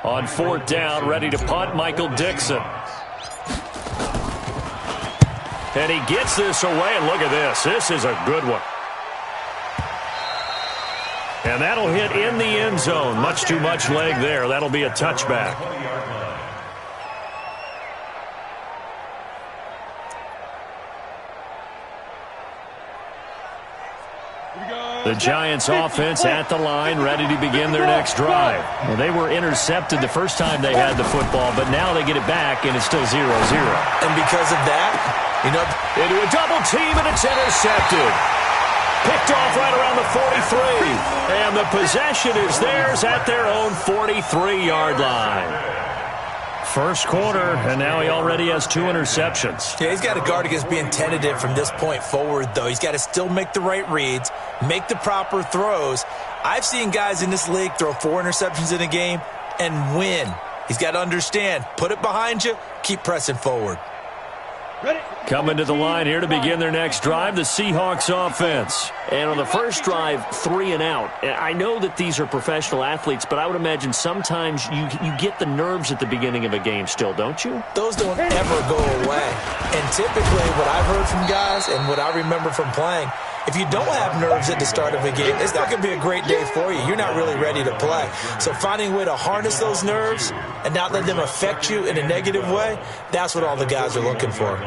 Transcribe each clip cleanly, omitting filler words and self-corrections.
On 4th down, ready to punt, Michael Dixon. And he gets this away, and look at this. This is a good one. And that'll hit in the end zone. Much too much leg there. That'll be a touchback. The Giants offense at the line, ready to begin their next drive. Well, they were intercepted the first time they had the football, but now they get it back, and it's still 0-0. And because of that, into a double team, and it's intercepted. Picked off right around the 43. And the possession is theirs at their own 43-yard line. First quarter, and now he already has 2 interceptions. Yeah, he's got to guard against being tentative from this point forward, though. He's got to still make the right reads, make the proper throws. I've seen guys in this league throw 4 interceptions in a game and win. He's got to understand, put it behind you, keep pressing forward. Coming to the line here to begin their next drive, the Seahawks offense. And on the first drive, 3 and out. I know that these are professional athletes, but I would imagine sometimes you get the nerves at the beginning of a game still, don't you? Those don't ever go away. And typically what I've heard from guys and what I remember from playing, if you don't have nerves at the start of a game, it's not going to be a great day for you. You're not really ready to play. So finding a way to harness those nerves and not let them affect you in a negative way, that's what all the guys are looking for.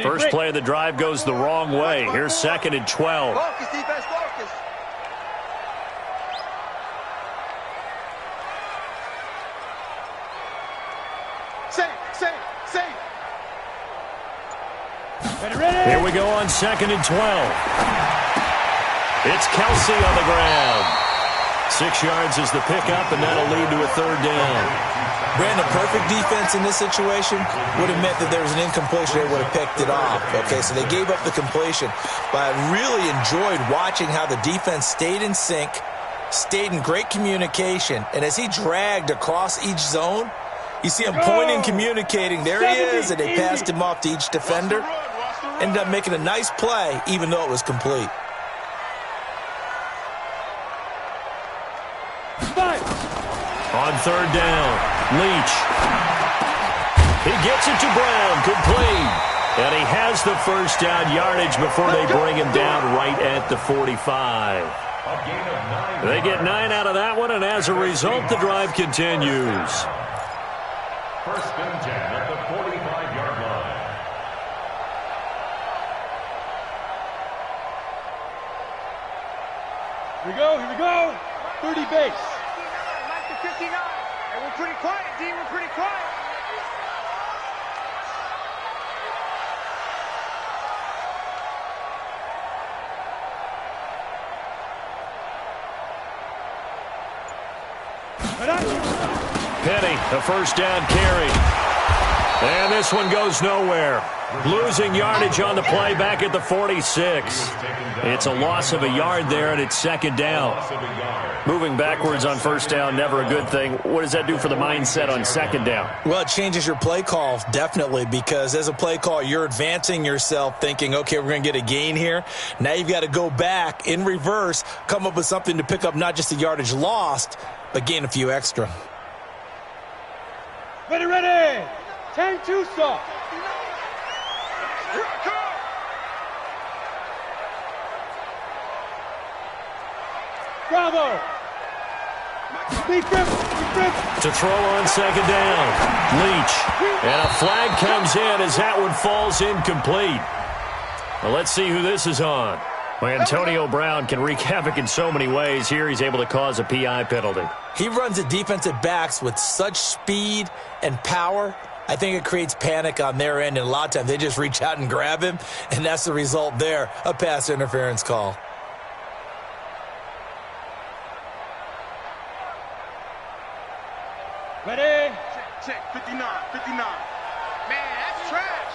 First play of the drive goes the wrong way. Here's 2nd and 12. Focus, defense, focus. Safe. Here we go on 2nd and 12. It's Kelsey on the ground. 6 yards is the pickup, and that'll lead to a 3rd down. Brandon, perfect defense in this situation would have meant that there was an incompletion. They would have picked it off. Okay, so they gave up the completion. But I really enjoyed watching how the defense stayed in sync, stayed in great communication, and as he dragged across each zone, you see him pointing, communicating. There he is, and they passed him off to each defender. Ended up making a nice play, even though it was complete. On 3rd down, Leach. He gets it to Brown, complete. And he has the first down yardage before they bring him down right at the 45. They get 9 out of that one, and as a result, the drive continues. First and 10 at the 45-yard line. Here we go. 30 base. 59. And we're pretty quiet, D. We're pretty quiet. Penny, the first down carry. And this one goes nowhere. Losing yardage on the play back at the 46. It's a loss of a yard there, and it's 2nd down. Moving backwards on 1st down, never a good thing. What does that do for the mindset on 2nd down? Well, it changes your play call, definitely, because as a play call, you're advancing yourself thinking, okay, we're going to get a gain here. Now you've got to go back in reverse, come up with something to pick up not just the yardage lost, but gain a few extra. Ready. 10-2 soft. Bravo. To throw on 2nd down. Leach. And a flag comes in as that one falls incomplete. Well, let's see who this is on. Well, Antonio Brown can wreak havoc in so many ways. Here he's able to cause a PI penalty. He runs the defensive backs with such speed and power. I think it creates panic on their end, and a lot of times they just reach out and grab him, and that's the result there, a pass interference call. Ready? Check. 59. Man, that's trash.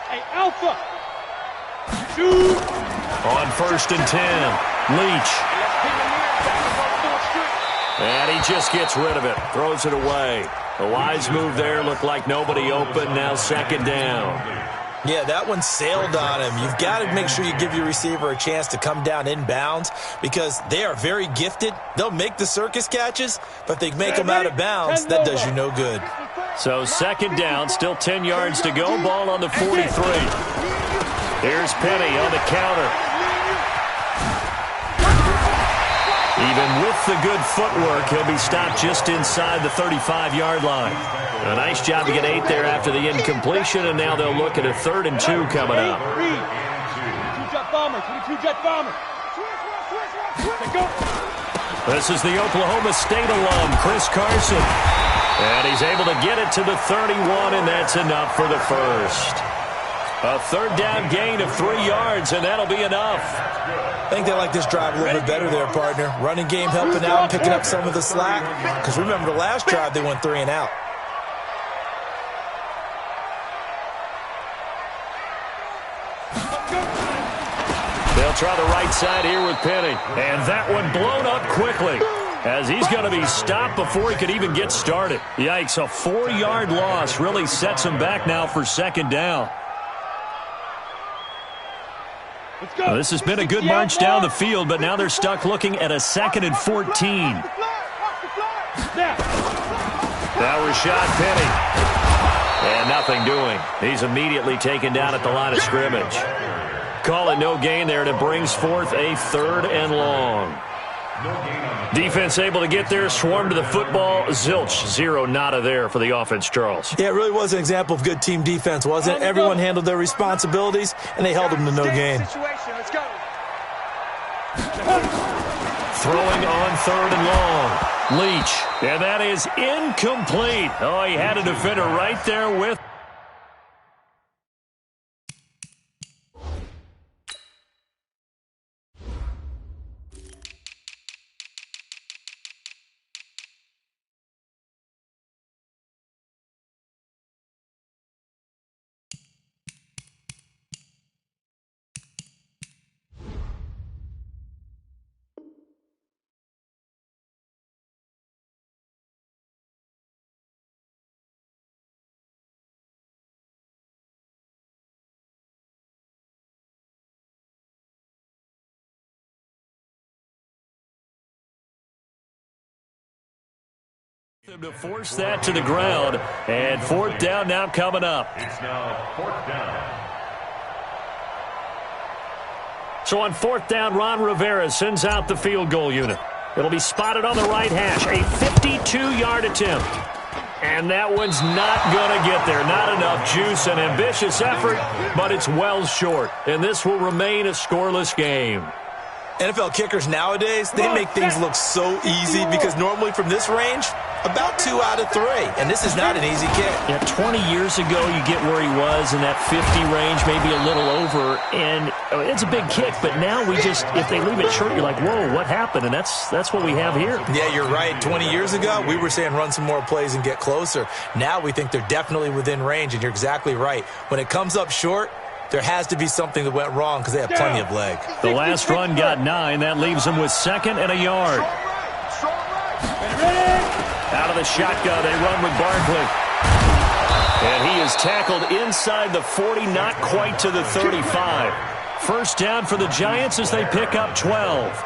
Hey, Alpha. Shoot. On 1st and 10, Leach. And he just gets rid of it, throws it away. A wise move there, looked like nobody open, now 2nd down. Yeah, that one sailed on him. You've got to make sure you give your receiver a chance to come down inbounds because they are very gifted. They'll make the circus catches, but if they make them out of bounds, that does you no good. So second down, still 10 yards to go. Ball on the 43. Here's Penny on the counter. Even with the good footwork, he'll be stopped just inside the 35-yard line. A nice job to get 8 there after the incompletion, and now they'll look at a 3rd and 2 coming up. 22-jet bomber, 22-jet bomber. This is the Oklahoma State alum, Chris Carson. And he's able to get it to the 31, and that's enough for the first. A 3rd down gain of 3 yards, and that'll be enough. I think they like this drive a little bit better there, partner. Running game helping out, picking up some of the slack. Because remember, the last drive, they went 3 and out. They'll try the right side here with Penny. And that one blown up quickly as he's going to be stopped before he could even get started. Yikes, a 4-yard loss really sets him back now for 2nd down. Well, this has been a good march down the field, but now they're stuck looking at a 2nd and 14. Now Rashad Penny. And nothing doing. He's immediately taken down at the line of scrimmage. Call it no gain there, and it brings forth a 3rd and long. Defense able to get there, swarm to the football. Zilch, 0 nada there for the offense, Charles. Yeah, it really was an example of good team defense, wasn't it? Everyone handled their responsibilities, and they held them to no gain. Throwing on 3rd and long. Leach, and that is incomplete. Oh, he had a defender right there with. To force that to the ground, and 4th down now coming up. It's now 4th down. So on 4th down, Ron Rivera sends out the field goal unit. It'll be spotted on the right hash, a 52-yard attempt. And that one's not going to get there. Not enough juice, an ambitious effort, but it's well short. And this will remain a scoreless game. NFL kickers nowadays, they make things look so easy because normally from this range, about 2 out of 3. And this is not an easy kick. Yeah, 20 years ago, you get where he was in that 50 range, maybe a little over. And it's a big kick, but now we just, if they leave it short, you're like, whoa, what happened? And that's what we have here. Yeah, you're right. 20 years ago, we were saying run some more plays and get closer. Now we think they're definitely within range, and you're exactly right. When it comes up short, there has to be something that went wrong because they have plenty of leg. The last run got 9. That leaves them with 2nd and a yard. Out of the shotgun, they run with Barkley. And he is tackled inside the 40, not quite to the 35. First down for the Giants as they pick up 12.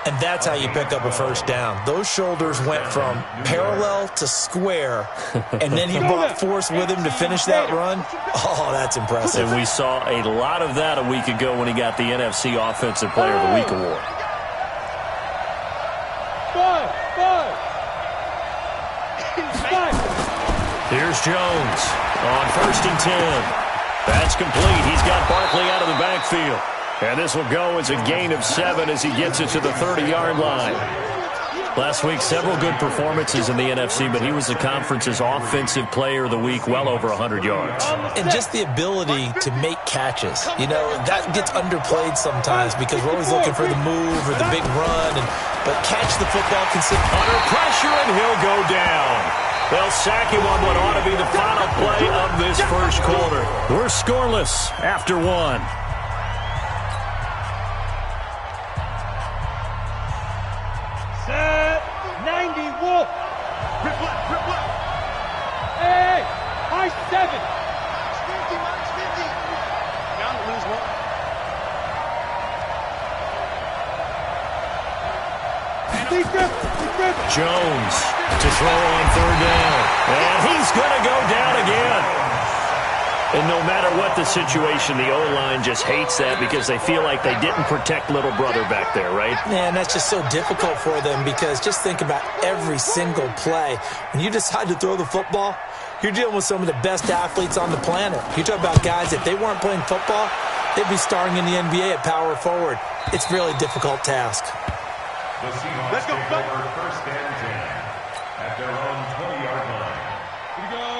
And that's how you pick up a first down. Those shoulders went from parallel to square, and then he brought force with him to finish that run. Oh, that's impressive. And we saw a lot of that a week ago when he got the NFC Offensive Player of the Week award. Here's Jones on 1st and 10. That's complete. He's got Barkley out of the backfield. And this will go as a gain of 7 as he gets it to the 30-yard line. Last week, several good performances in the NFC, but he was the conference's Offensive Player of the Week, well over 100 yards. And just the ability to make catches. You know, that gets underplayed sometimes because we're always looking for the move or the big run. But catch the football consistently. Under pressure, and he'll go down. They'll sack him on what ought to be the final play of this first quarter. We're scoreless after 1. Set 90 Wolf. Rip left. Hey, high 7. Jones to throw on third down. And he's going to go down again. And no matter what the situation, the O-line just hates that because they feel like they didn't protect little brother back there, right? Man, that's just so difficult for them because just think about every single play. When you decide to throw the football, you're dealing with some of the best athletes on the planet. You talk about guys, if they weren't playing football, they'd be starring in the NBA at power forward. It's a really difficult task. The Seahawks take over first and 10 at their own 20-yard line.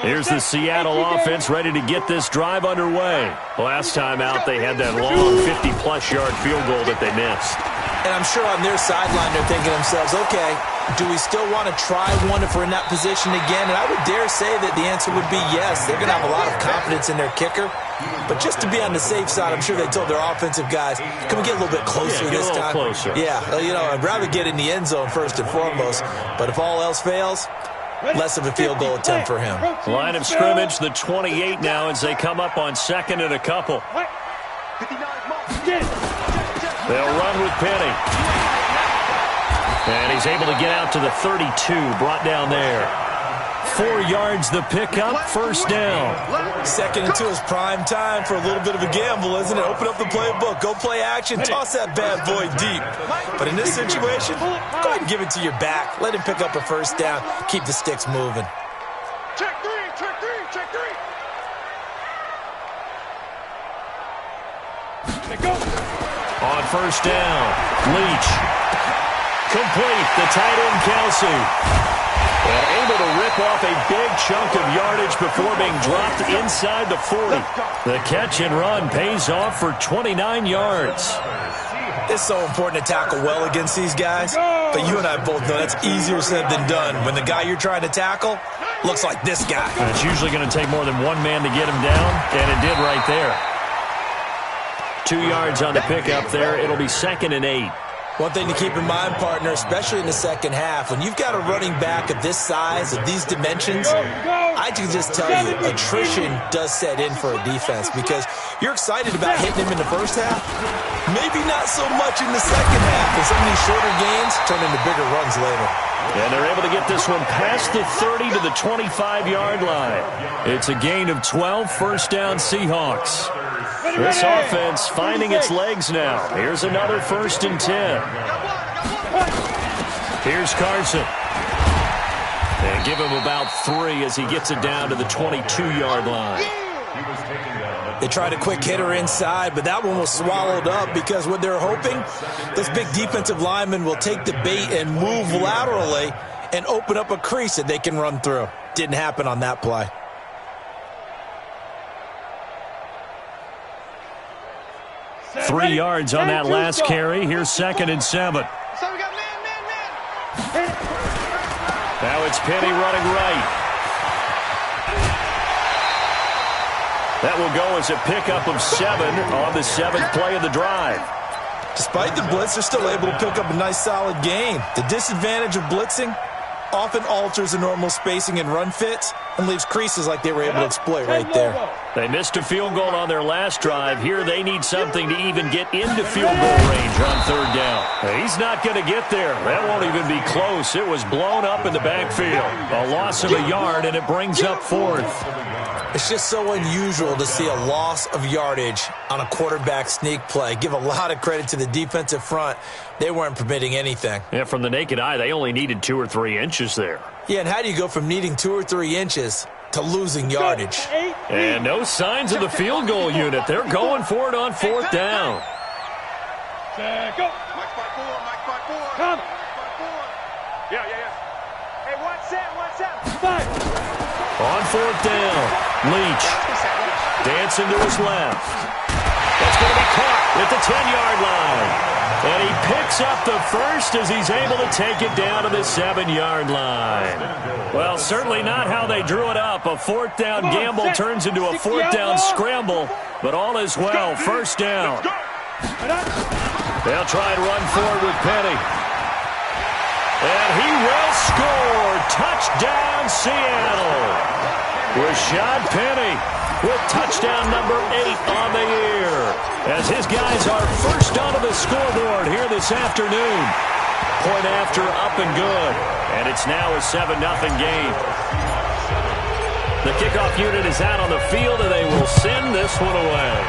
Here's the Seattle offense ready to get this drive underway. Last time out, they had that long 50-plus yard field goal that they missed. And I'm sure on their sideline they're thinking to themselves, okay, do we still want to try one if we're in that position again? And I would dare say that the answer would be yes. They're going to have a lot of confidence in their kicker. But just to be on the safe side, I'm sure they told their offensive guys, can we get a little bit closer this time? Closer. Yeah, you know, I'd rather get in the end zone first and foremost. But if all else fails, less of a field goal attempt for him. Line of scrimmage, the 28 now as they come up on second and a couple. They'll run with Penny. And he's able to get out to the 32, brought down there. 4 yards the pickup, first down. Second and 2 is prime time for a little bit of a gamble, isn't it? Open up the playbook, go play action, toss that bad boy deep. But in this situation, go ahead and give it to your back. Let him pick up a first down, keep the sticks moving. Check three, check three, check three. There go. On first down, Leach. Complete, the tight end Kelsey. And able to rip off a big chunk of yardage before being dropped inside the 40. The catch and run pays off for 29 yards. It's so important to tackle well against these guys, but you and I both know that's easier said than done. When the guy you're trying to tackle looks like this guy. And it's usually going to take more than one man to get him down, and it did right there. 2 yards on the pickup there. It'll be 2nd and 8. One thing to keep in mind, partner, especially in the second half, when you've got a running back of this size, of these dimensions, I can just tell you, attrition does set in for a defense because you're excited about hitting him in the first half, maybe not so much in the second half, and some of these shorter gains turn into bigger runs later. And they're able to get this one past the 30 to the 25-yard line. It's a gain of 12, first down Seahawks. This offense finding its legs now. Here's another 1st and 10. Here's Carson. And give him about 3 as he gets it down to the 22-yard line. They tried a quick hitter inside, but that one was swallowed up because what they're hoping, this big defensive lineman will take the bait and move laterally and open up a crease that they can run through. Didn't happen on that play. Three yards on that last carry. Here's 2nd and 7. So we got man. Now it's Penny running right. That will go as a pickup of 7 on the 7th play of the drive. Despite the blitz, they're still able to pick up a nice solid gain. The disadvantage of blitzing often alters the normal spacing and run fits and leaves creases like they were able to exploit right there. They missed a field goal on their last drive. Here they need something to even get into field goal range on 3rd down. He's not going to get there. That won't even be close. It was blown up in the backfield. A loss of a yard, and it brings up 4th. It's just so unusual to see a loss of yardage on a quarterback sneak play. Give a lot of credit to the defensive front. They weren't permitting anything. Yeah, from the naked eye, they only needed 2 or 3 inches there. Yeah, and how do you go from needing 2 or 3 inches to losing yardage? And no signs of the field goal unit. They're going for it on 4th down. Go. Mike 5-4. Come. Yeah. Hey, what's that? 5. On 4th down, Leach dancing to his left. That's going to be caught at the 10-yard line. And he picks up the first as he's able to take it down to the 7-yard line. Well, certainly not how they drew it up. A 4th down gamble turns into a 4th down scramble, but all is well. 1st down. They'll try and run forward with Penny. And he will score. Touchdown, Seattle. Rashad Penny with touchdown number 8 on the year. As his guys are first onto the scoreboard here this afternoon. Point after up and good. And it's now a 7-0 game. The kickoff unit is out on the field, and they will send this one away.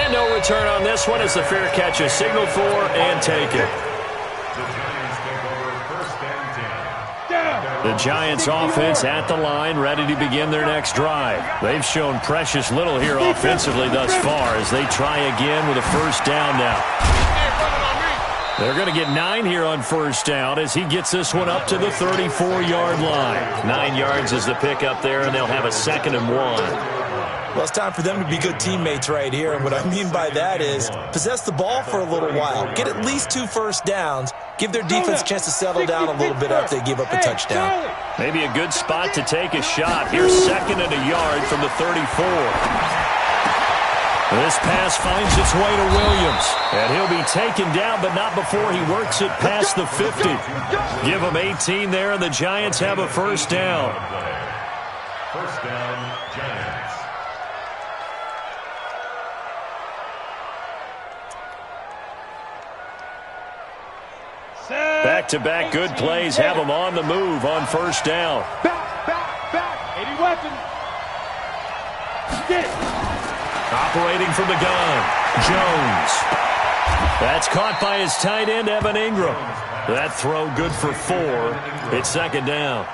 And no return on this one as the fair catch is signaled for and taken. The Giants offense at the line, ready to begin their next drive. They've shown precious little here offensively thus far as they try again with a first down now. They're going to get 9 here on first down as he gets this one up to the 34-yard line. 9 yards is the pickup there, and they'll have a 2nd and 1. Well, it's time for them to be good teammates right here. And what I mean by that is possess the ball for a little while. Get at least 2 first downs. Give their defense a chance to settle down a little bit after they give up a touchdown. Maybe a good spot to take a shot. Here's 2nd and a yard from the 34. This pass finds its way to Williams. And he'll be taken down, but not before he works it past the 50. Give him 18 there, and the Giants have a first down. First down, Giants. Back-to-back good plays have them on the move on first down. Back. 80 weapon. Get it. Operating from the gun, Jones. That's caught by his tight end, Evan Ingram. That throw good for 4. It's 2nd down.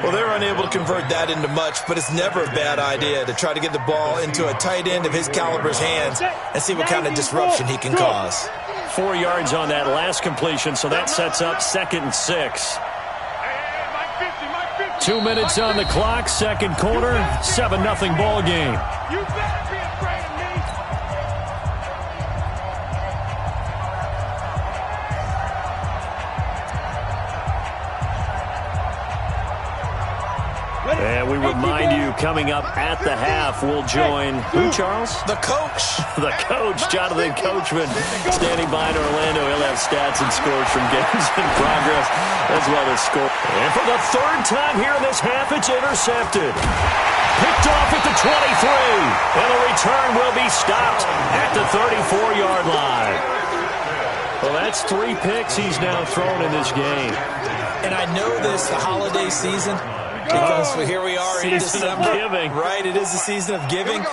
Well, they're unable to convert that into much, but it's never a bad idea to try to get the ball into a tight end of his caliber's hands and see what kind of disruption he can cause. 4 yards on that last completion, so that sets up 2nd and 6. 2 minutes on the clock, second quarter, 7-0 ball game. You better be afraid of me. And we remind you, coming up at the half, we'll join who, Charles? The coach. The coach, Jonathan Coachman, standing by in Orlando. He'll have stats and scores from games in progress, as well as score. And for the 3rd time here in this half, it's intercepted. Picked off at the 23. And the return will be stopped at the 34-yard line. Well, that's 3 picks he's now thrown in this game. And I know this, the holiday season, because here we are in December. Giving. Right, it is the season of giving.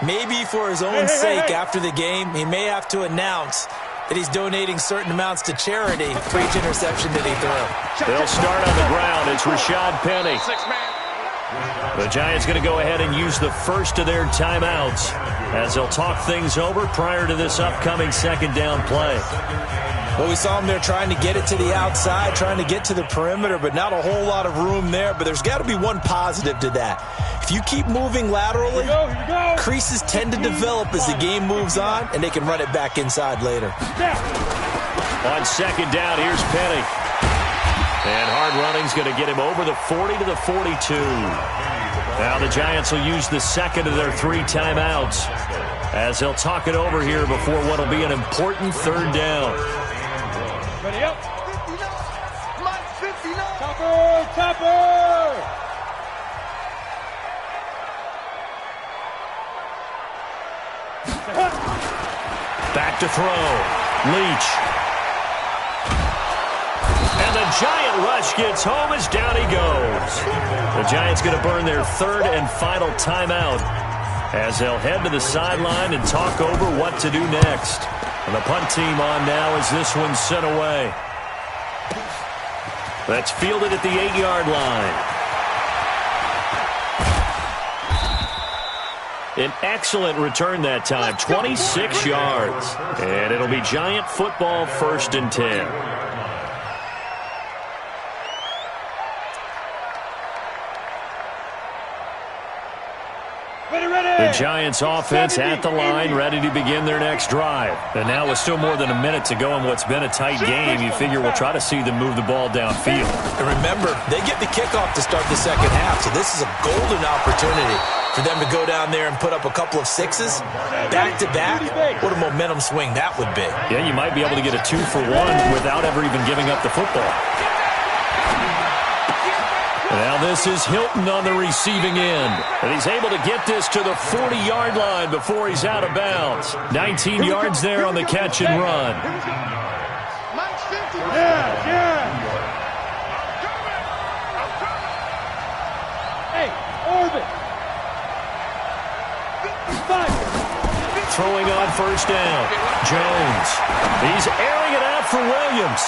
Maybe for his own sake after the game, he may have to announce that he's donating certain amounts to charity for each interception that he threw. They'll start on the ground. It's Rashad Penny. The Giants going to go ahead and use the first of their timeouts as they'll talk things over prior to this upcoming 2nd down play. Well, we saw him there trying to get it to the outside, trying to get to the perimeter, but not a whole lot of room there. But there's got to be one positive to that. If you keep moving laterally, creases tend to develop as the game moves on, and they can run it back inside later. On 2nd down, here's Penny. And hard running's going to get him over the 40 to the 42. Now the Giants will use the 2nd of their 3 timeouts as they'll talk it over here before what will be an important 3rd down. Ready up. 59. Topper. Back to throw. Leach. And the Giant rush gets home as down he goes. The Giants going to burn their 3rd and final timeout as they'll head to the sideline and talk over what to do next. And the punt team on now as this one's sent away. That's fielded at the 8-yard line. An excellent return that time, 26 yards. And it'll be Giant football, 1st and 10. The Giants offense at the line, ready to begin their next drive. And now with still more than a minute to go in what's been a tight game, you figure we'll try to see them move the ball downfield. And remember, they get the kickoff to start the 2nd half, so this is a golden opportunity for them to go down there and put up a couple of 6s back-to-back. What a momentum swing that would be. Yeah, you might be able to get a 2-for-1 without ever even giving up the football. Now this is Hilton on the receiving end. And he's able to get this to the 40-yard line before he's out of bounds. 19 yards there on the catch and run. Hey, Orbit. Throwing on first down. Jones. He's airing it out for Williams.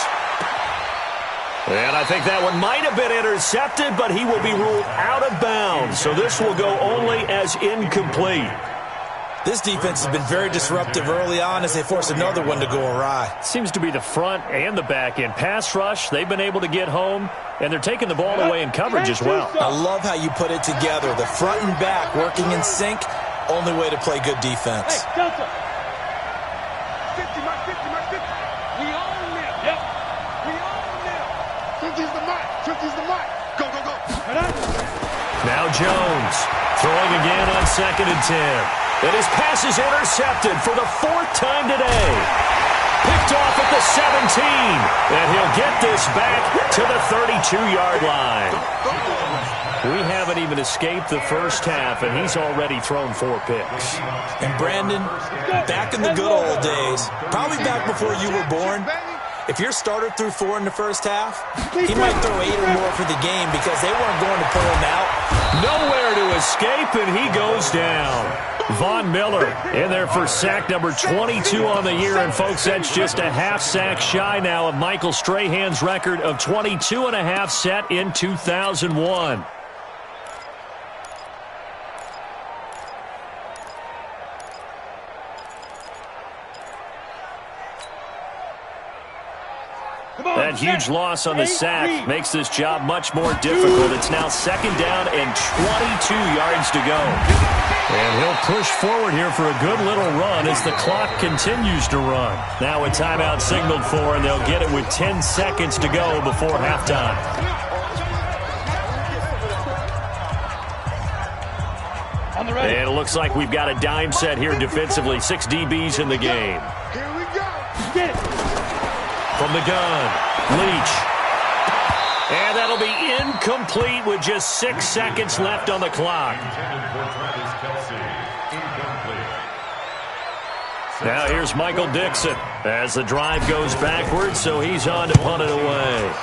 And I think that one might have been intercepted, but he will be ruled out of bounds. So this will go only as incomplete. This defense has been very disruptive early on as they force another one to go awry. Seems to be the front and the back end. Pass rush, they've been able to get home, and they're taking the ball away in coverage as well. I love how you put it together. The front and back working in sync, only way to play good defense. Hey, Delta. 50, mark 50, mark 50. We own them. Yep. We own them. 50's the mark. 50's the mark. Go, go, go. Now Jones throwing again on 2nd and 10. And his pass is intercepted for the 4th time today. Picked off at the 17. And he'll get this back to the 32-yard line. We haven't even escaped the first half, and he's already thrown 4 picks. And Brandon, back in the good old days, probably back before you were born, if your starter threw 4 in the first half, he might throw 8 or more for the game because they weren't going to pull him out. Nowhere to escape, and he goes down. Von Miller in there for sack number 22 on the year. And, folks, that's just a half sack shy now of Michael Strahan's record of 22 and a half set in 2001. That huge loss on the sack makes this job much more difficult. It's now 2nd down and 22 yards to go. And he'll push forward here for a good little run as the clock continues to run. Now a timeout signaled for, and they'll get it with 10 seconds to go before halftime. And it looks like we've got a dime set here defensively. 6 DBs in the game. Here we go. Get it. From the gun, Leach. And that'll be incomplete with just 6 seconds left on the clock. Now here's Michael Dixon as the drive goes backwards, so he's on to punt it away.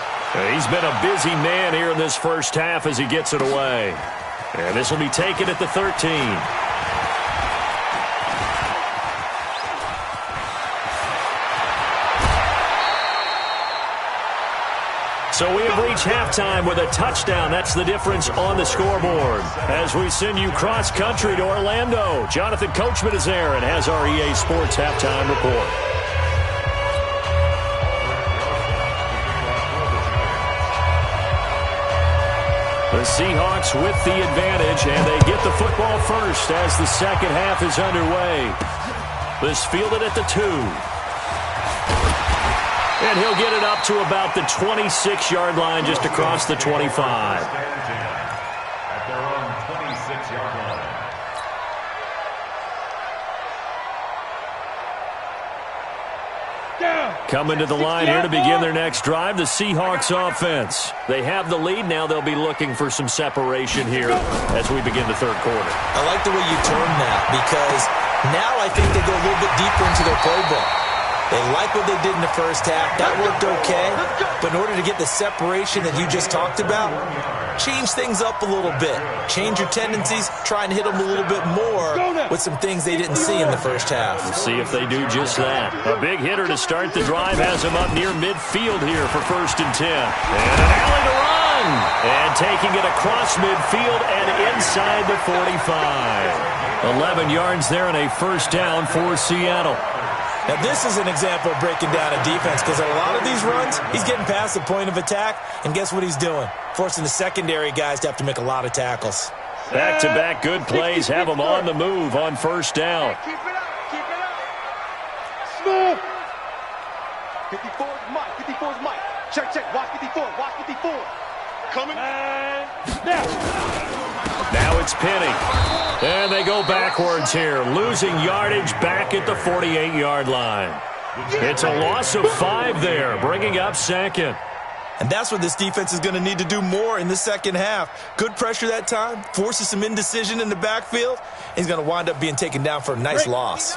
He's been a busy man here in this first half as he gets it away. And this will be taken at the 13. So we have reached halftime with a touchdown. That's the difference on the scoreboard. As we send you cross-country to Orlando, Jonathan Coachman is there and has our EA Sports halftime report. The Seahawks with the advantage, and they get the football first as the second half is underway. This fielded at the 2. And he'll get it up to about the 26-yard line, just across the 25. At their own 26-yard line. Coming to the line here to begin their next drive, the Seahawks offense. They have the lead. Now they'll be looking for some separation here as we begin the third quarter. I like the way you term that because now I think they go a little bit deeper into their playbook. They like what they did in the first half. That worked okay. But in order to get the separation that you just talked about, change things up a little bit. Change your tendencies. Try and hit them a little bit more with some things they didn't see in the first half. We'll see if they do just that. A big hitter to start the drive has him up near midfield here for 1st and 10. And an alley to run. And taking it across midfield and inside the 45. 11 yards there and a first down for Seattle. Now, this is an example of breaking down a defense because on a lot of these runs, he's getting past the point of attack, and guess what he's doing? Forcing the secondary guys to have to make a lot of tackles. Back-to-back good plays have them on the move on first down. Keep it up. Keep it up. Smooth. 54 is Mike. 54 is Mike. Check, check. Watch 54. Watch 54. Coming. Now it's Penny. And they go backwards here, losing yardage back at the 48-yard line. It's a loss of 5 there, bringing up 2nd. And that's what this defense is going to need to do more in the second half. Good pressure that time, forces some indecision in the backfield. He's going to wind up being taken down for a nice loss.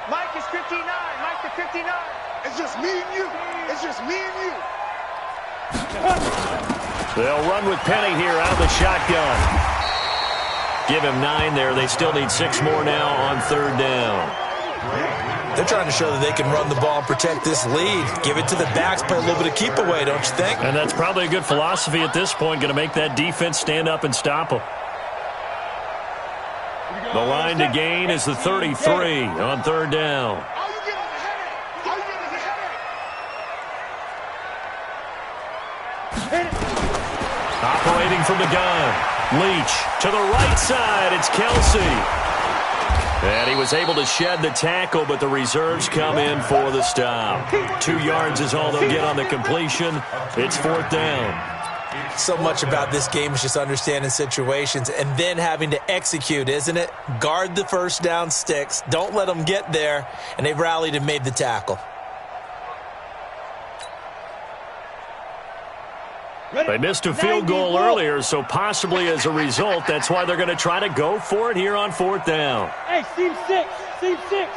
Mike is 59. Mike to 59. It's just me and you. It's just me and you. They'll run with Penny here out of the shotgun. Give him 9 there. They still need 6 more now on third down. They're trying to show that they can run the ball and protect this lead. Give it to the backs, play a little bit of keep away, don't you think? And that's probably a good philosophy at this point, going to make that defense stand up and stop them. The line to gain is the 33 on third down. Operating from the gun. Leach to the right side. It's Kelsey. And he was able to shed the tackle, but the reserves come in for the stop. 2 yards is all they'll get on the completion. It's fourth down. So much about this game is just understanding situations and then having to execute, isn't it? Guard the first down sticks. Don't let them get there. And they've rallied and made the tackle. They missed a field goal earlier, so possibly as a result, that's why they're going to try to go for it here on fourth down. Hey, Steve 6. Steve 6.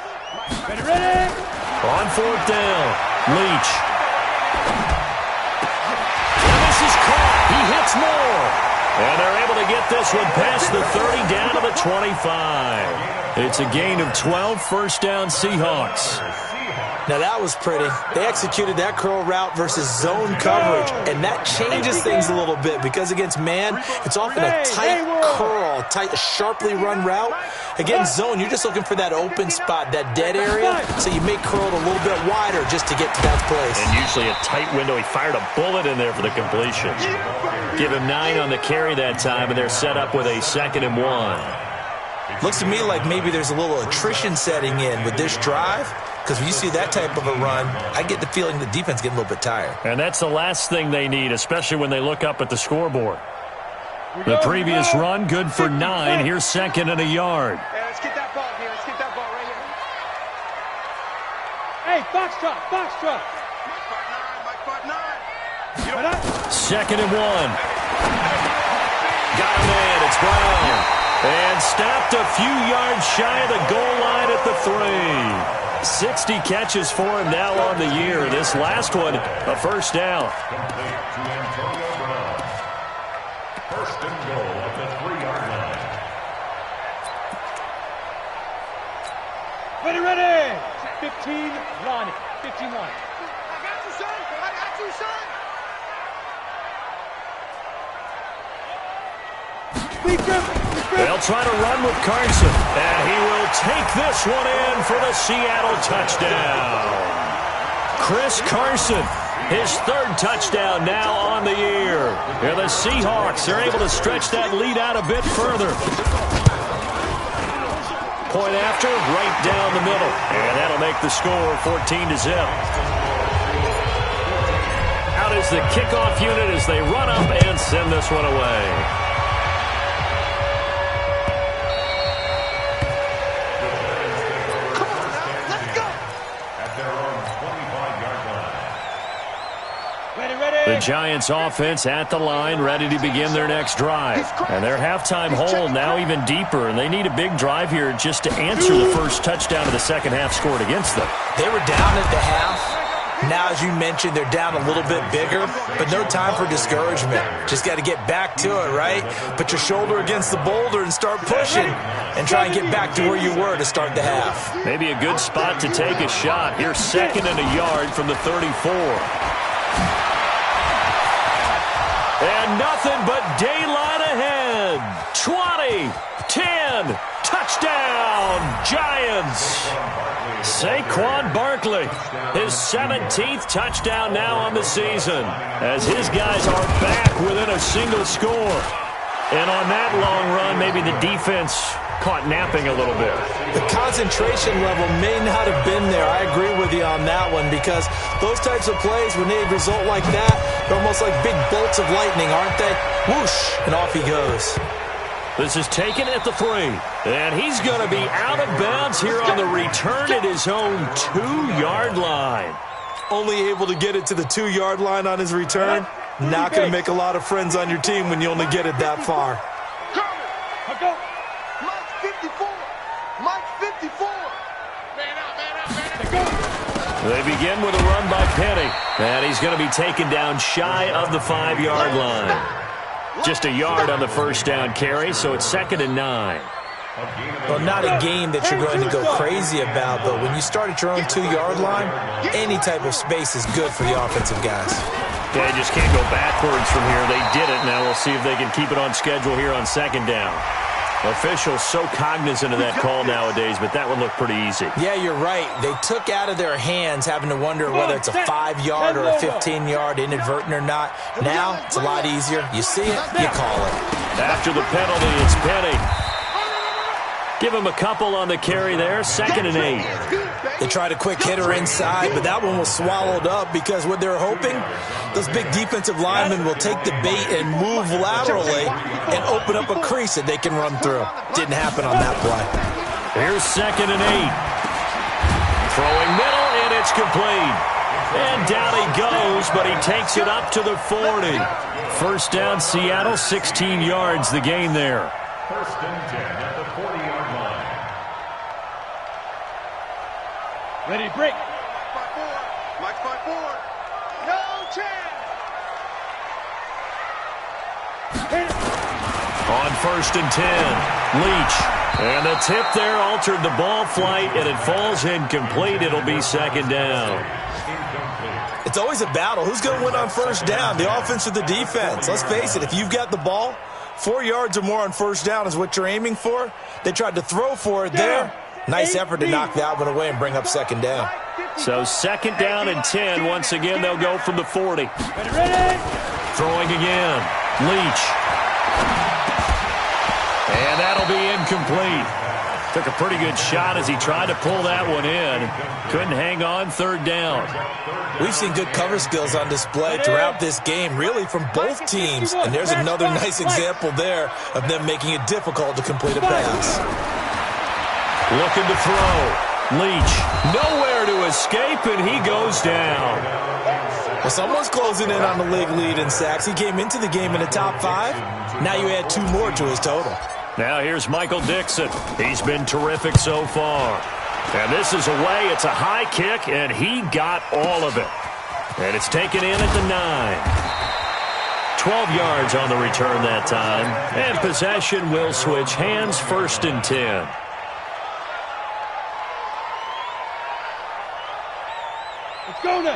Ready? On fourth down, Leach. And this is caught. He hits more. And they're able to get this one past the 30 down to the 25. It's a gain of 12, first down Seahawks. Now, that was pretty. They executed that curl route versus zone coverage, and that changes things a little bit because against man, it's often a tight curl, tight, sharply run route. Against zone, you're just looking for that open spot, that dead area, so you make curl a little bit wider just to get to that place. And usually a tight window. He fired a bullet in there for the completion. Give him 9 on the carry that time, and they're set up with a 2nd and 1. Looks to me like maybe there's a little attrition setting in with this drive. Because when you see that type of a run, I get the feeling the defense getting a little bit tired. And that's the last thing they need, especially when they look up at the scoreboard. The previous run, good for 9. Here's 2nd and a yard. Hey, let's get that ball here. Let's get that ball right Hey, here. box drop. Mike 2nd and 1. Got him in. It's Brown. And stopped a few yards shy of the goal line at the 3. 60 catches for him now on the year. This last one, a first down. Complete to Antonio Brown. First and goal at the 3-yard line. Ready. 15 line. 15 line. I got you, son. I got you, son. They'll try to run with Carson, and he will take this one in for the Seattle touchdown. Chris Carson, his 3rd touchdown now on the year. And the Seahawks are able to stretch that lead out a bit further. Point after, right down the middle. And that'll make the score 14-0. Out is the kickoff unit as they run up and send this one away. The Giants offense at the line, ready to begin their next drive. And their halftime hole now even deeper, and they need a big drive here just to answer the first touchdown of the second half scored against them. They were down at the half. Now, as you mentioned, they're down a little bit bigger, but no time for discouragement. Just got to get back to it, right? Put your shoulder against the boulder and start pushing and try and get back to where you were to start the half. Maybe a good spot to take a shot. Here's 2nd and a yard from the 34. And nothing but daylight ahead. 20, 10, touchdown, Giants. Saquon Barkley, his 17th touchdown now on the season, as his guys are back within a single score. And on that long run, maybe the defense caught napping a little bit. The concentration level may not have been there. I agree with you on that one, because those types of plays, when they result like that, they're almost like big bolts of lightning, aren't they? Whoosh, and off he goes. This is taken at the 3, and he's going to be out of bounds here on the return at his own 2-yard line. only able to get it to the 2-yard line on his return. Not going to make a lot of friends on your team when you only get it that far. Mike's 54. Mike's 54. Man out, man out, man out. They begin with a run by Penny. And he's going to be taken down shy of the 5-yard line. Just a yard on the first down carry, so it's 2nd and 9. Well, not a game that you're going to go crazy about, but when you start at your own 2-yard line, any type of space is good for the offensive guys. They just can't go backwards from here. They did it. Now we'll see if they can keep it on schedule here on 2nd down. Officials so cognizant of that call nowadays, but that one looked pretty easy. Yeah, you're right. They took out of their hands having to wonder whether it's a 5-yard or a 15-yard, inadvertent or not. Now, it's a lot easier. You see it, you call it. After the penalty, it's Penny. Give him a couple on the carry there, 2nd and 8. They tried a quick hitter inside, but that one was swallowed up because what they're hoping, those big defensive linemen will take the bait and move laterally and open up a crease that they can run through. Didn't happen on that play. Here's 2nd and 8. Throwing middle, and it's complete. And down he goes, but he takes it up to the 40. First down, Seattle, 16 yards the gain there. 1st and 10 at the 40-yard line. Ready, break. Mike's 5-4. No chance. On 1st and 10, Leach. And the tip there altered the ball flight, and it falls incomplete. It'll be 2nd down. It's always a battle. Who's going to win on 1st down, the offense or the defense? Let's face it, if you've got the ball, 4 yards or more on 1st down is what you're aiming for. They tried to throw for it there. Nice effort to knock that one away and bring up 2nd down. So 2nd down and 10. Once again, they'll go from the 40. Ready. Throwing again. Leach. And that'll be incomplete. Took a pretty good shot as he tried to pull that one in. Couldn't hang on, 3rd down. We've seen good cover skills on display throughout this game, really from both teams. And there's another nice example there of them making it difficult to complete a pass. Looking to throw. Leach. Nowhere to escape, and he goes down. Well, someone's closing in on the league lead in sacks. He came into the game in the top 5. Now you add 2 more to his total. Now here's Michael Dixon. He's been terrific so far. And this is away. It's a high kick, and he got all of it. And it's taken in at the 9. 12 yards on the return that time. And possession will switch hands, 1st and 10.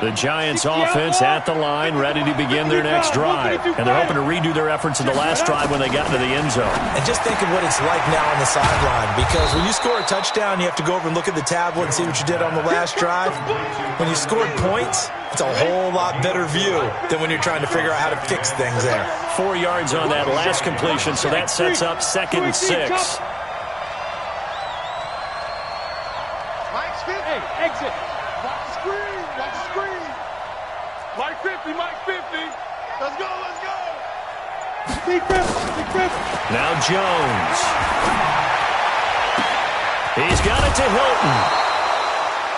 The Giants offense at the line, ready to begin their next drive. And they're hoping to redo their efforts in the last drive when they got into the end zone. And just think of what it's like now on the sideline, because when you score a touchdown, you have to go over and look at the tablet and see what you did on the last drive. When you scored points, it's a whole lot better view than when you're trying to figure out how to fix things there. 4 yards on that last completion, so that sets up 2nd and 6. Mike's 50. Hey, exit. Watch the screen. Watch the screen. Mike 50. Mike 50. Let's go. Let's go. Big rip. Big rip. Now Jones. He's got it to Hilton.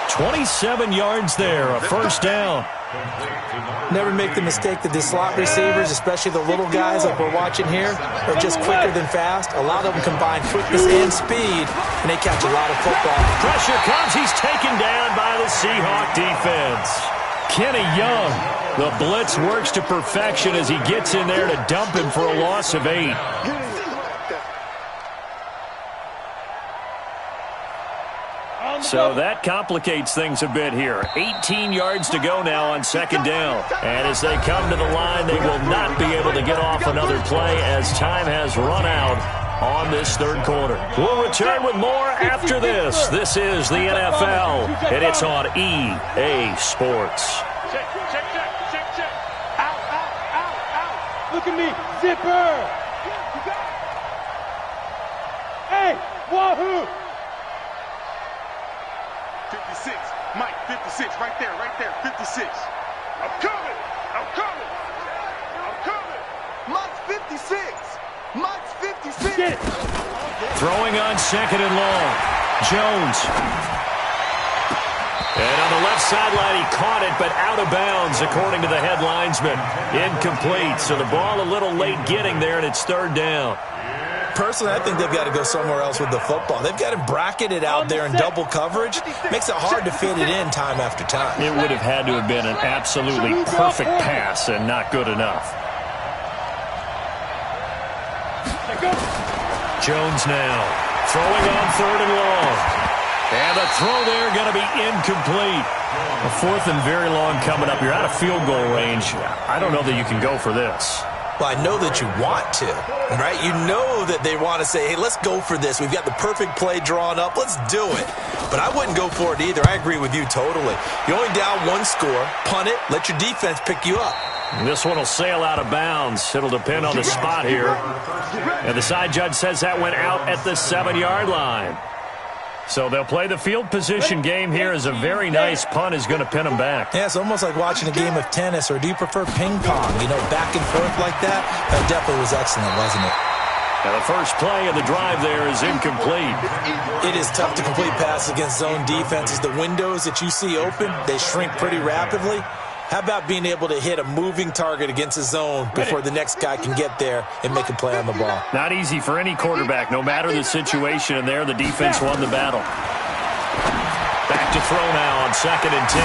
27 yards there, a 1st down. Never make the mistake that the slot receivers, especially the little guys like we're watching here, are just quicker than fast. A lot of them combine quickness and speed, and they catch a lot of football. Pressure comes. He's taken down by the Seahawk defense. Kenny Young, the blitz works to perfection as he gets in there to dump him for a loss of 8. So that complicates things a bit here. 18 yards to go now on 2nd down. And as they come to the line, they will not be able to get off another play as time has run out on this 3rd quarter. We'll return with more after this. This is the NFL, and it's on EA Sports. Check, check, check, check, check. Out, out, out, out. Look at me. Zipper. Hey, wahoo. 56. Mike, 56. Right there, 56. I'm coming. I'm coming. I'm coming. Mike's 56. Mike's 56. Get it. Throwing on 2nd and long. Jones. And on the left sideline, he caught it, but out of bounds, according to the head linesman. Incomplete. So the ball a little late getting there, and it's third down. Personally, I think they've got to go somewhere else with the football. They've got him bracketed out there in double coverage. Makes it hard to fit it in time after time. It would have had to have been an absolutely perfect pass and not good enough. Jones now throwing on third and long. And the throw there going to be incomplete. A fourth and very long coming up. You're out of field goal range. I don't know that you can go for this. Well, I know that you want to, right? You know that they want to say, hey, let's go for this. We've got the perfect play drawn up. Let's do it. But I wouldn't go for it either. I agree with you totally. You're only down one score. Punt it. Let your defense pick you up. This one will sail out of bounds. It'll depend on the spot here. And the side judge says that went out at the 7-yard line. So they'll play the field position game here as a very nice punt is going to pin them back. Yeah, it's almost like watching a game of tennis, or do you prefer ping pong? You know, back and forth like that? That definitely was excellent, wasn't it? Now the first play of the drive there is incomplete. It is tough to complete passes against zone defenses. The windows that you see open, they shrink pretty rapidly. How about being able to hit a moving target against a zone before the next guy can get there and make a play on the ball? Not easy for any quarterback, no matter the situation. And there, the defense won the battle. Back to throw now on 2nd and 10.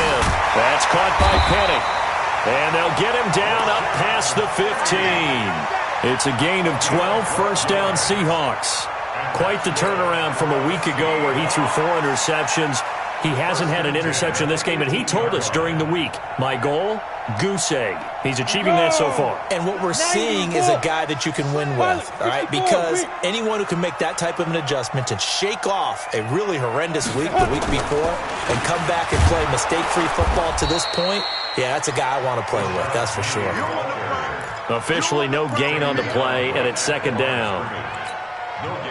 That's caught by Penny. And they'll get him down up past the 15. It's a gain of 12, first down Seahawks. Quite the turnaround from a week ago where he threw 4 interceptions. He hasn't had an interception this game, and he told us during the week, my goal, goose egg. He's achieving that so far. And what we're seeing is a guy that you can win with, all right? Because anyone who can make that type of an adjustment and shake off a really horrendous week the week before and come back and play mistake-free football to this point, yeah, that's a guy I want to play with, that's for sure. Officially no gain on the play, and it's 2nd down.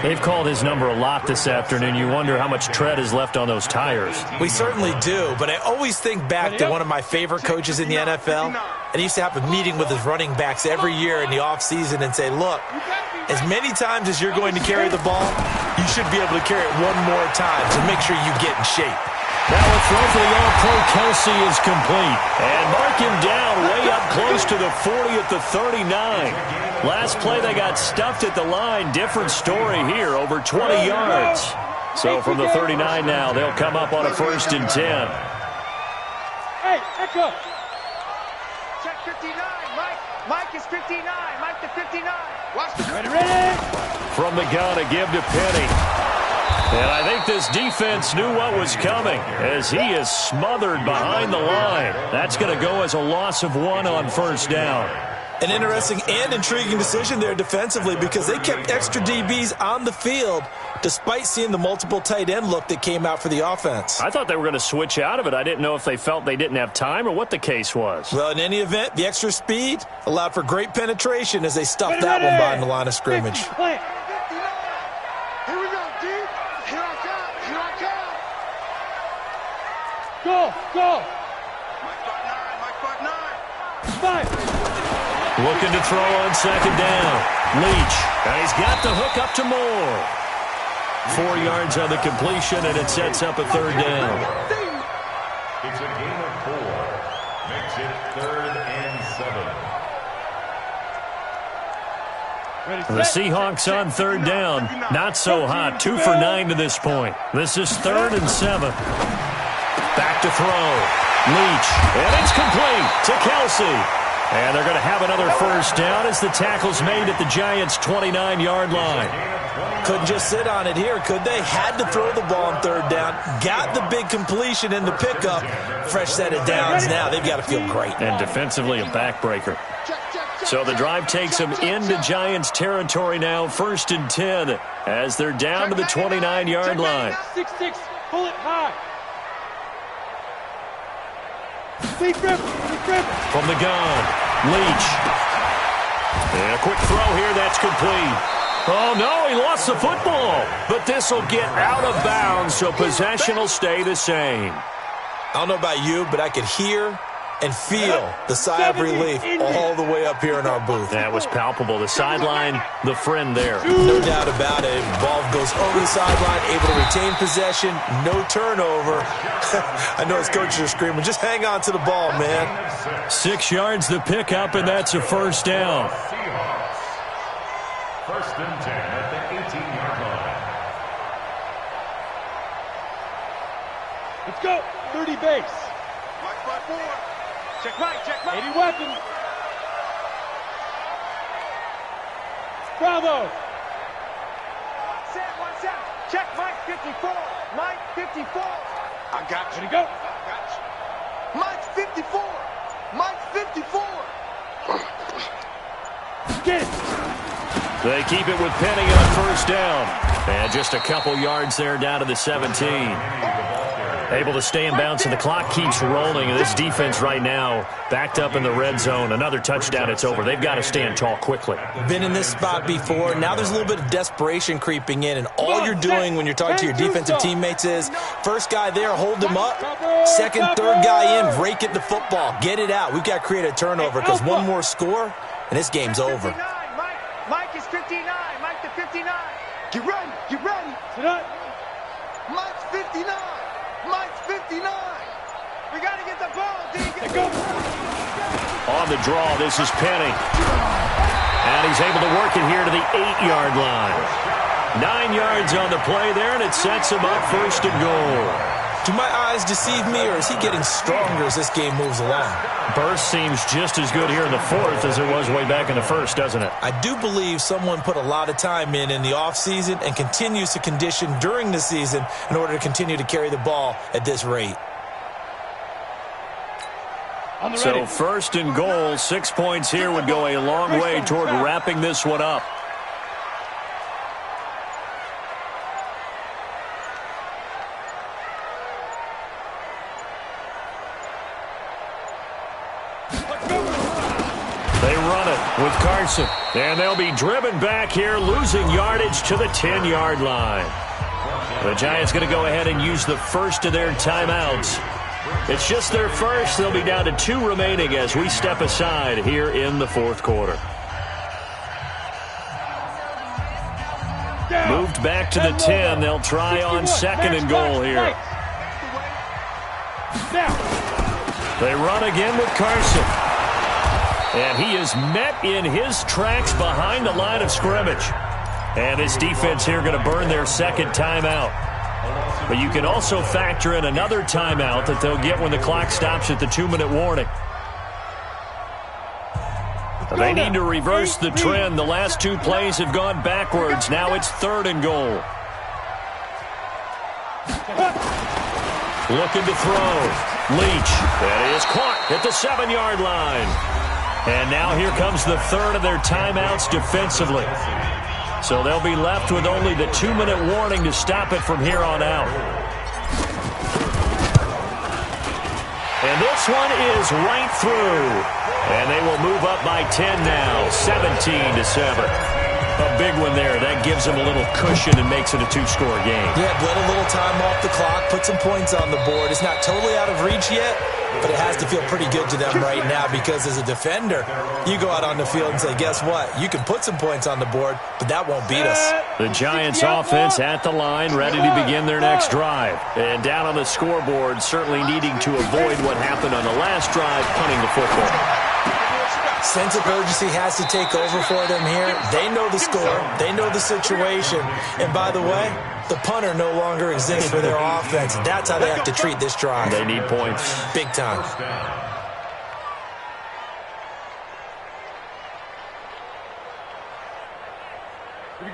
They've called his number a lot this afternoon. You wonder how much tread is left on those tires. We certainly do, but I always think back to one of my favorite coaches in the NFL, and he used to have a meeting with his running backs every year in the offseason and say, look, as many times as you're going to carry the ball, you should be able to carry it one more time to make sure you get in shape. Now a throw for the All-Pro Kelsey is complete. And mark him down way up close to the 40 at the 39. Last play they got stuffed at the line. Different story here, over 20 yards. So from the 39 now, they'll come up on a 1st and 10. Hey, echo. Check 59, Mike. Mike is 59. Mike to 59. Watch the Ready. From the gun, a give to Penny. And I think this defense knew what was coming as he is smothered behind the line. That's going to go as a loss of 1 on 1st down. An interesting and intriguing decision there defensively because they kept extra DBs on the field despite seeing the multiple tight end look that came out for the offense. I thought they were going to switch out of it. I didn't know if they felt they didn't have time or what the case was. Well, in any event, the extra speed allowed for great penetration as they stuffed that one behind the line of scrimmage. Here we go, D. Here I come. Here I come. Go. Mike got 9. Mike got 9. 5. Looking to throw on 2nd down. Leach. And he's got the hook up to Moore. 4 yards on the completion, and it sets up a 3rd down. It's a gain of 4. Makes it 3rd and 7. The Seahawks on 3rd down. Not so hot. 2 for 9 to this point. This is 3rd and 7. Back to throw. Leach. And it's complete to Kelsey. And they're going to have another 1st down as the tackle's made at the Giants' 29-yard line. Couldn't just sit on it here, could they? Had to throw the ball on 3rd down. Got the big completion in the pickup. Fresh set of downs now. They've got to feel great. And defensively a backbreaker. So the drive takes them into Giants territory now, 1st and 10, as they're down to the 29-yard line. 6-6. Pull it high. Deep grip. From the gun, Leach. And a quick throw here, that's complete. Oh, no, he lost the football. But this will get out of bounds, so possession will stay the same. I don't know about you, but I could hear and feel the sigh of relief all the way up here in our booth. That was palpable. The sideline, the friend there. No doubt about it. Ball goes over the sideline, able to retain possession, no turnover. I know his coaches are screaming, just hang on to the ball, man. 6 yards the pickup, and that's a first down. First and 10 at the 18-yard line. Let's go. 30 base. Watch my 4. Check right, check right. 80 weapon. Bravo. One set. Check Mike 54. Mike 54. I got you. Ready to go. Got you. Mike 54. Mike 54. Get it. They keep it with Penny on first down. And just a couple yards there down to the 17. Able to stay in bounds, and the clock keeps rolling. And this defense right now backed up in the red zone. Another touchdown, it's over. They've got to stand tall quickly. Been in this spot before. Now there's a little bit of desperation creeping in, and all you're doing when you're talking to your defensive teammates is first guy there, hold him up. Second, third guy in, rake at the football. Get it out. We've got to create a turnover because one more score, and this game's over. Mike is 59. Mike to 59. Get ready. Get ready. Sit up. Mike's 59. Mike's 59. We got to get the ball, D. Let go. On the draw, this is Penny. And he's able to work it here to the 8-yard line. 9 yards on the play there, and it sets him up first and goal. Do my eyes deceive me, or is he getting stronger as this game moves along? Burst seems just as good here in the fourth as it was way back in the first, doesn't it? I do believe someone put a lot of time in the offseason and continues to condition during the season in order to continue to carry the ball at this rate. So first and goal, 6 points here would go a long way toward wrapping this one up. They run it with Carson, and they'll be driven back here, losing yardage to the 10-yard line. The Giants going to go ahead and use the first of their timeouts. It's just their first. They'll be down to 2 remaining as we step aside here in the fourth quarter. Moved back to the 10. They'll try on second and goal here. They run again with Carson. And he is met in his tracks behind the line of scrimmage. And this defense here going to burn their second timeout. But you can also factor in another timeout that they'll get when the clock stops at the 2-minute warning. They need to reverse the trend. The last 2 plays have gone backwards. Now it's third and goal. Looking to throw. Leach. That is caught at the 7-yard line. And now here comes the third of their timeouts defensively. So they'll be left with only the 2-minute warning to stop it from here on out. And this one is right through. And they will move up by 10 now, 17-7. A big one there. That gives them a little cushion and makes it a 2-score game. Yeah, let a little time off the clock, put some points on the board. It's not totally out of reach yet, but it has to feel pretty good to them right now because as a defender, you go out on the field and say, guess what? You can put some points on the board, but that won't beat us. The Giants offense at the line, ready to begin their next drive. And down on the scoreboard, certainly needing to avoid what happened on the last drive, punting the football. Sense of urgency has to take over for them here. They know the score. They know the situation. And by the way, the punter no longer exists for their offense. That's how they have to treat this drive. They need points. Big time.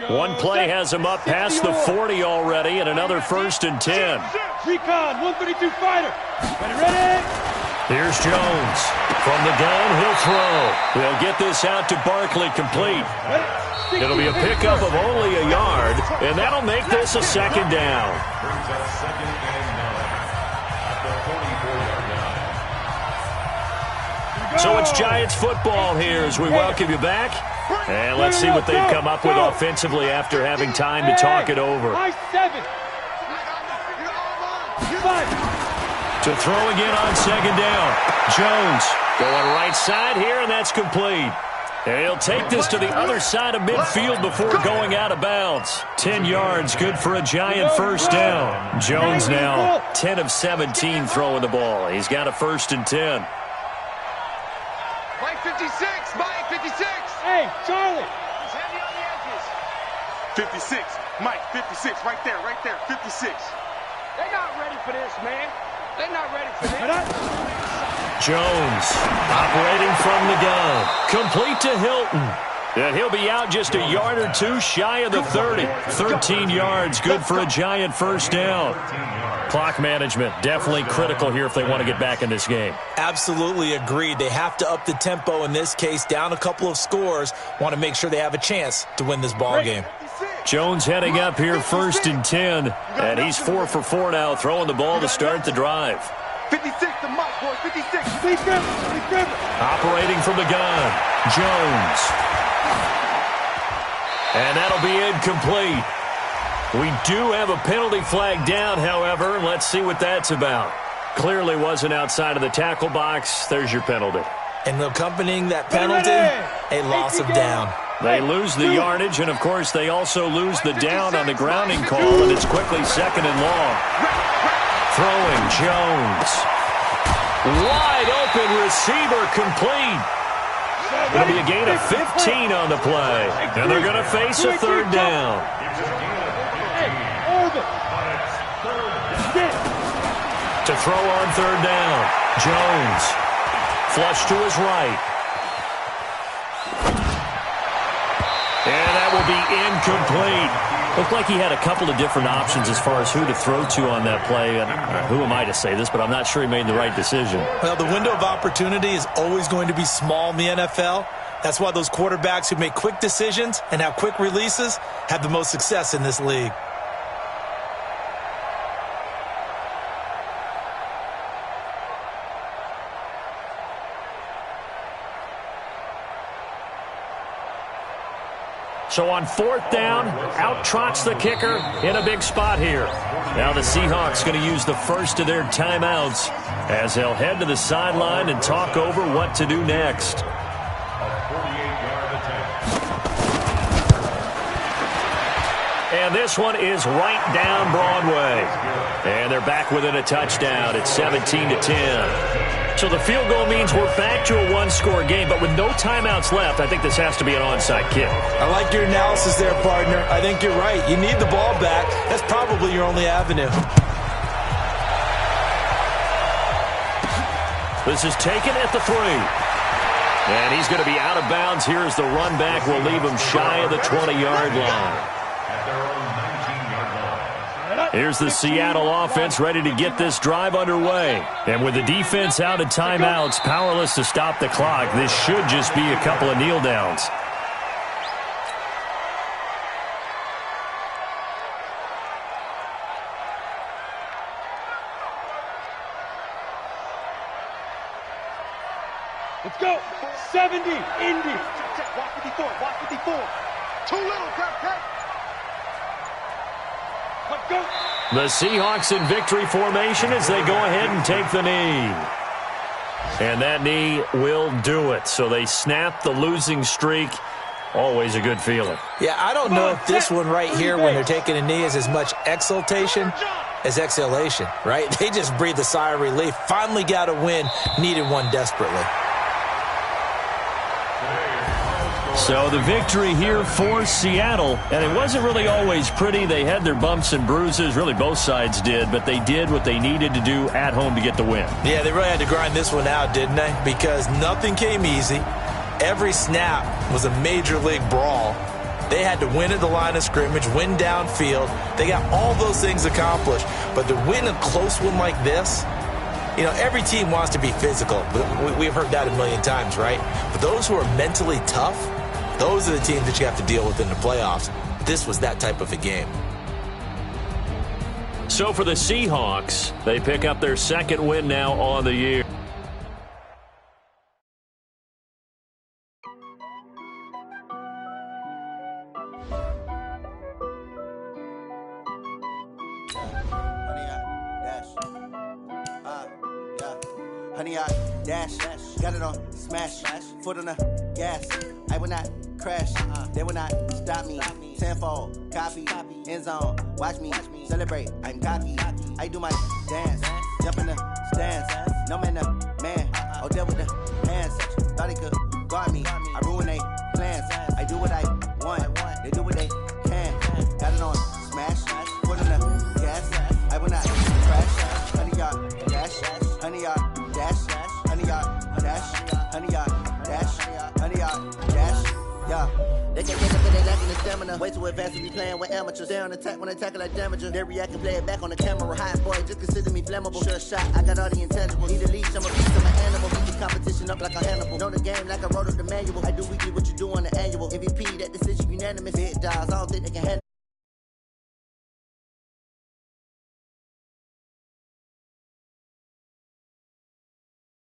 One play has them up past the 40 already, and another first and 10. Recon, 132 fighter. Ready? Here's Jones. From the gun, he'll throw. They'll get this out to Barkley, complete. It'll be a pickup of only a yard, and that'll make this a second down. Brings up second and 9 at the 44-yard line. So it's Giants football here as we welcome you back. And let's see what they've come up with offensively after having time to talk it over. To throw again on second down. Jones going right side here, and that's complete. And he'll take this to the other side of midfield before going out of bounds. 10 yards, good for a giant first down. Jones now 10 of 17 throwing the ball. He's got a 1st and 10. Mike 56, Mike 56. Hey, Charlie. He's heavy on the edges. 56, Mike 56, right there, 56. They're not ready for this, man. They're not ready for this. Jones operating from the gun. Complete to Hilton. And he'll be out just a yard or two shy of the 30. 13 yards, good for a giant first down. Clock management definitely critical here if they want to get back in this game. Absolutely agreed. They have to up the tempo in this case, down a couple of scores. Want to make sure they have a chance to win this ball game. Jones heading up here 1st and 10. And he's 4 for 4 now, throwing the ball to start the drive. 56 to Mike, boy, 56. Operating from the gun, Jones. And that'll be incomplete. We do have a penalty flag down, however. Let's see what that's about. Clearly wasn't outside of the tackle box. There's your penalty. And accompanying that penalty, a loss of down. They lose the yardage, and, of course, they also lose the down on the grounding call, and it's quickly 2nd and long. Throwing, Jones. Wide open receiver complete. It'll be a gain of 15 on the play, and they're going to face a 3rd down. To throw on 3rd down, Jones. Flush to his right. And that will be incomplete. Looked like he had a couple of different options as far as who to throw to on that play. And who am I to say this, but I'm not sure he made the right decision. Well, the window of opportunity is always going to be small in the NFL. That's why those quarterbacks who make quick decisions and have quick releases have the most success in this league. So on 4th down, out trots the kicker in a big spot here. Now the Seahawks going to use the first of their timeouts as they'll head to the sideline and talk over what to do next. And this one is right down Broadway. And they're back within a touchdown. It's 17-10. So the field goal means we're back to a one-score game, but with no timeouts left, I think this has to be an onside kick. I like your analysis there, partner. I think you're right. You need the ball back. That's probably your only avenue. This is taken at the 3. And he's going to be out of bounds here as the run back will leave him shy of the 20-yard line. Here's the Seattle offense ready to get this drive underway. And with the defense out of timeouts, powerless to stop the clock, this should just be a couple of kneel downs. Let's go. 70, Indy. Watch 54, watch 54. Too little, Cap. Let's go. The Seahawks in victory formation as they go ahead and take the knee. And that knee will do it. So they snap the losing streak. Always a good feeling. Yeah, I don't know if this one right here when they're taking a knee is as much exultation as exhalation, right? They just breathed a sigh of relief. Finally got a win. Needed one desperately. So the victory here for Seattle, and it wasn't really always pretty. They had their bumps and bruises, really both sides did, but they did what they needed to do at home to get the win. Yeah, they really had to grind this one out, didn't they? Because nothing came easy. Every snap was a major league brawl. They had to win at the line of scrimmage, win downfield. They got all those things accomplished, but to win a close one like this, you know, every team wants to be physical. We've heard that a million times, right? But those who are mentally tough, those are the teams that you have to deal with in the playoffs. This was that type of a game. So for the Seahawks, they pick up their second win now on the year. Honey, I dash, got it on, smash, foot on the gas. I will not crash. They will not stop me. Tenfold, copy, end zone. Watch me celebrate. I'm cocky. I do my dance. Jump in the stands. No man, the man. Oh, there with the hands. Thought he could guard me. I ruin they plans. I do what I want. They do what they can. Got it on smash. Put in the gas. I will not crash. 100 yard dash. 100 yard dash. 100 yard dash. 100 yard dash. 100 yard dash. Yeah. They can't get up and they lacking the stamina. Way too advanced to be playing with amateurs. Stay on attack when they tackle like damager. They react and play it back on the camera. Hot boy, just consider me flammable. Sure shot, I got all the intangibles. Need a leash, I'm a beast, I'm an animal. Beat the competition up like a Hannibal. Know the game like I wrote up the manual. I do weekly what you do on the annual. MVP, that decision unanimous. Big dogs, I don't think they can handle.